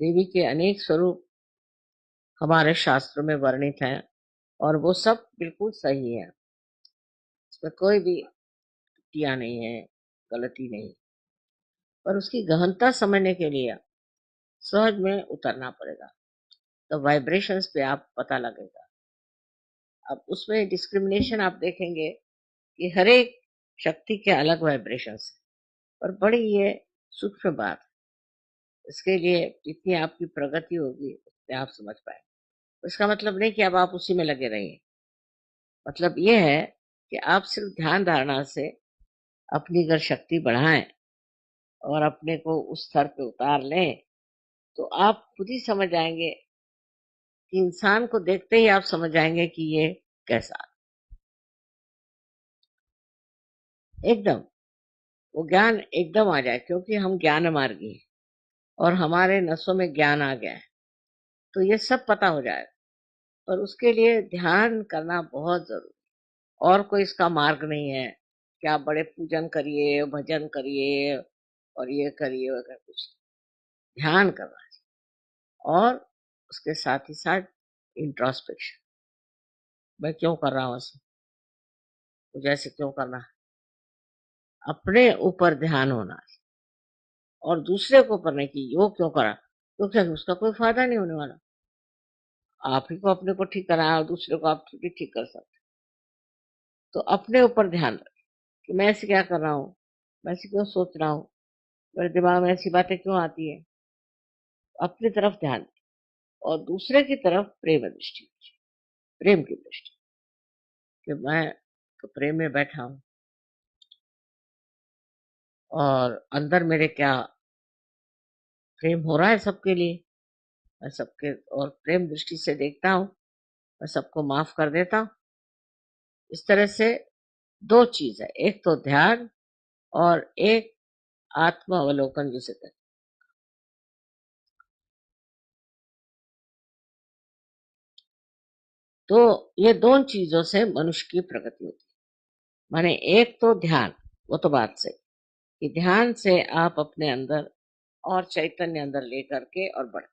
देवी के अनेक स्वरूप हमारे शास्त्रों में वर्णित हैं और वो सब बिल्कुल सही है। इसमें कोई भी त्रुटियां नहीं है, गलती नहीं। पर उसकी गहनता समझने के लिए सहज में उतरना पड़ेगा, तो वाइब्रेशंस पे आप पता लगेगा। अब उसमें डिस्क्रिमिनेशन आप देखेंगे कि हर एक शक्ति के अलग वाइब्रेशंस है, पर बड़ी ये सूक्ष्म बात है। इसके लिए जितनी आपकी प्रगति होगी उतने आप समझ पाए। इसका मतलब नहीं कि अब आप उसी में लगे रहिए। मतलब ये है कि आप सिर्फ ध्यान धारणा से अपनी अगर शक्ति बढ़ाएं और अपने को उस स्तर पे उतार लें, तो आप खुद ही समझ आएंगे कि इंसान को देखते ही आप समझ आएंगे कि ये कैसा, एकदम वो ज्ञान एकदम आ जाए, क्योंकि हम ज्ञान मार्गी हैं और हमारे नसों में ज्ञान आ गया है, तो ये सब पता हो जाएगा। पर उसके लिए ध्यान करना बहुत जरूरी, और कोई इसका मार्ग नहीं है कि आप बड़े पूजन करिए, भजन करिए और ये करिए वगैरह, कुछ ध्यान करना चाहिए। और उसके साथ ही साथ इंट्रोस्पेक्शन, मैं क्यों कर रहा हूँ ऐसे, मुझे ऐसे क्यों करना है, अपने ऊपर ध्यान होना है और दूसरे को ऊपर नहीं कि वो क्यों करा, क्योंकि उसका कोई फायदा नहीं होने वाला। आप ही को अपने को ठीक कराया और दूसरे को आप भी ठीक कर सकते। तो अपने ऊपर ध्यान रखें कि मैं ऐसे क्या कर रहा हूँ, मैं ऐसे क्यों सोच रहा हूँ, मेरे दिमाग में ऐसी बातें क्यों आती है। अपनी तरफ ध्यान दें और दूसरे की तरफ प्रेम दृष्टि दीजिए, प्रेम की दृष्टि, कि मैं तो प्रेम में बैठा हूँ और अंदर मेरे क्या प्रेम हो रहा है सबके लिए। मैं सबके और प्रेम दृष्टि से देखता हूँ, मैं सबको माफ कर देता हूँ। इस तरह से दो चीज है, एक तो ध्यान और एक आत्म अवलोकन जिसे कहते हैं। तो ये दोनों चीजों से मनुष्य की प्रगति होती है। माने एक तो ध्यान, वो तो बात सही कि ध्यान से आप अपने अंदर और चैतन्य अंदर लेकर के और बढ़,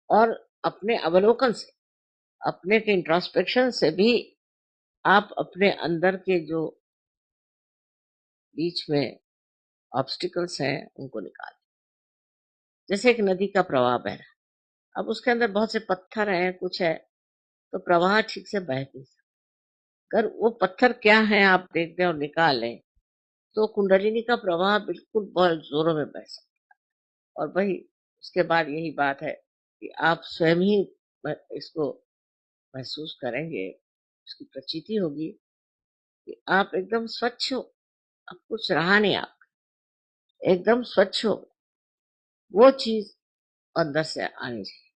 और अपने अवलोकन से, अपने के इंट्रोस्पेक्शन से भी आप अपने अंदर के जो बीच में ऑब्स्टिकल्स हैं उनको निकाल। जैसे एक नदी का प्रवाह बह रहा है, अब उसके अंदर बहुत से पत्थर हैं, कुछ है, तो प्रवाह ठीक से बह नहीं सकता। अगर वो पत्थर क्या है आप देख दें और निकाल लें, तो कुंडलिनी का प्रवाह बिल्कुल बहुत जोरों में बह सकता। और वही उसके बाद यही बात है कि आप स्वयं ही इसको महसूस करेंगे, उसकी प्रचीति होगी कि आप एकदम स्वच्छ हो, अब कुछ रहा नहीं, आप एकदम स्वच्छ हो। वो चीज अंदर से आनी चाहिए।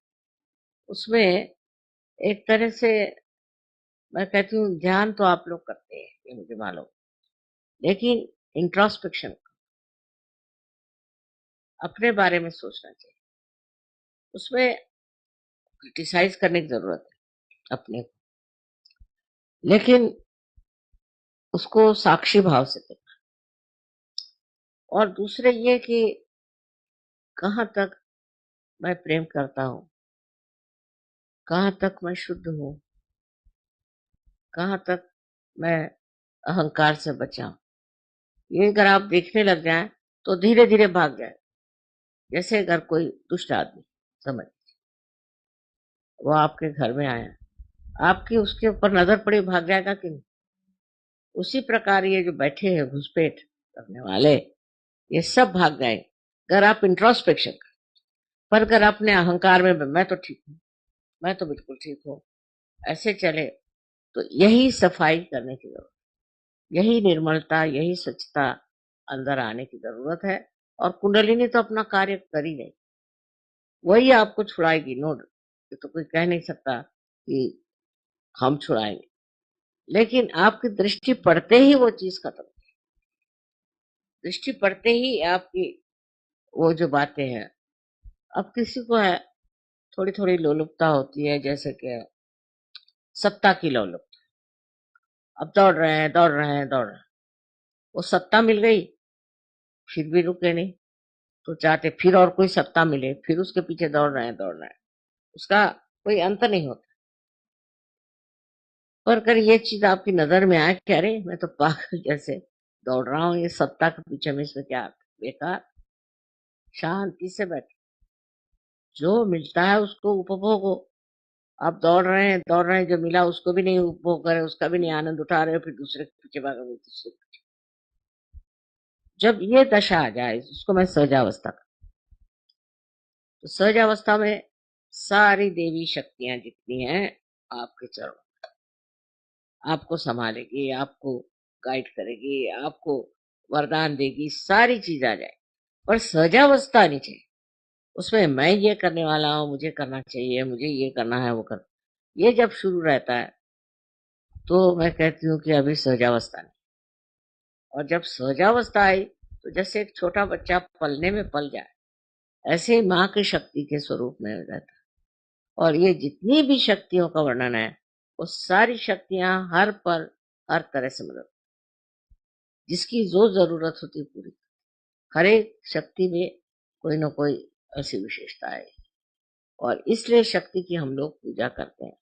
उसमें एक तरह से मैं कहती हूँ ध्यान तो आप लोग करते हैं, ये मुझे मालूम, लेकिन इंट्रोस्पेक्शन, अपने बारे में सोचना चाहिए। उसमें क्रिटिसाइज करने की जरूरत है अपने को, लेकिन उसको साक्षी भाव से देखना। और दूसरे ये कि कहाँ तक मैं प्रेम करता हूँ, कहाँ तक मैं शुद्ध हूँ, कहाँ तक मैं अहंकार से बचा हूँ। ये अगर आप देखने लग जाए तो धीरे धीरे भाग जाए। जैसे अगर कोई दुष्ट आदमी, समझ, वो आपके घर में आया, आपकी उसके ऊपर नजर पड़ी, भाग जाएगा कि नहीं। उसी प्रकार ये जो बैठे हैं घुसपैठ करने वाले, ये सब भाग जाएंगे अगर आप इंट्रोस्पेक्शन करें। पर अगर अपने अहंकार में मैं तो ठीक हूँ, मैं तो बिल्कुल ठीक हूँ, ऐसे चले, तो यही सफाई करने की जरूरत, यही निर्मलता, यही स्वच्छता अंदर आने की जरूरत है। और कुंडलिनी तो अपना कार्य कर ही नहीं, वही आपको छुड़ाएगी। नो, ये तो कोई कह नहीं सकता कि हम छुड़ाएंगे, लेकिन आपकी दृष्टि पड़ते ही वो चीज खत्म, दृष्टि पड़ते ही आपकी वो जो बातें हैं। अब किसी को है थोड़ी थोड़ी लोलुपता होती है, जैसे कि सत्ता की लोलुपता, अब दौड़ रहे हैं दौड़ रहे हैं दौड़ रहे हैं, वो सत्ता मिल गई फिर भी रुके नहीं, तो चाहते फिर और कोई सत्ता मिले, फिर उसके पीछे दौड़ रहे हैं, उसका कोई अंत नहीं होता। पर अगर ये चीज आपकी नजर में आए कि अरे मैं तो पागल जैसे दौड़ रहा हूँ ये सत्ता के पीछे में, इसमें क्या बेकार, शांति से बैठ, जो मिलता है उसको उपभोग हो। आप दौड़ रहे हैं, जो मिला उसको भी नहीं उपभोग करे, उसका भी नहीं आनंद उठा रहे हो, फिर दूसरे के पीछे भाग रहे हो, दूसरे के पीछे। जब ये दशा आ जाए, उसको मैं सहजावस्था, तो सहजावस्था में सारी देवी शक्तियां जितनी हैं आपके चरणों, आपको संभालेगी, आपको गाइड करेगी, आपको वरदान देगी, सारी चीज आ जाए। पर सहजावस्था नहीं चाहिए, उसमें मैं ये करने वाला हूँ, मुझे करना चाहिए, मुझे ये करना है, वो कर, ये जब शुरू रहता है तो मैं कहती हूँ कि अभी सहजावस्था नहीं। और जब सहजावस्था आई तो जैसे एक छोटा बच्चा पलने में पल जाए, ऐसे ही माँ की शक्ति के स्वरूप में हो जाता है। और ये जितनी भी शक्तियों का वर्णन है, वो सारी शक्तियां हर पल हर तरह से मदद, जिसकी जो जरूरत होती है पूरी, हर एक शक्ति में कोई ना कोई ऐसी विशेषता है। और इसलिए शक्ति की हम लोग पूजा करते हैं।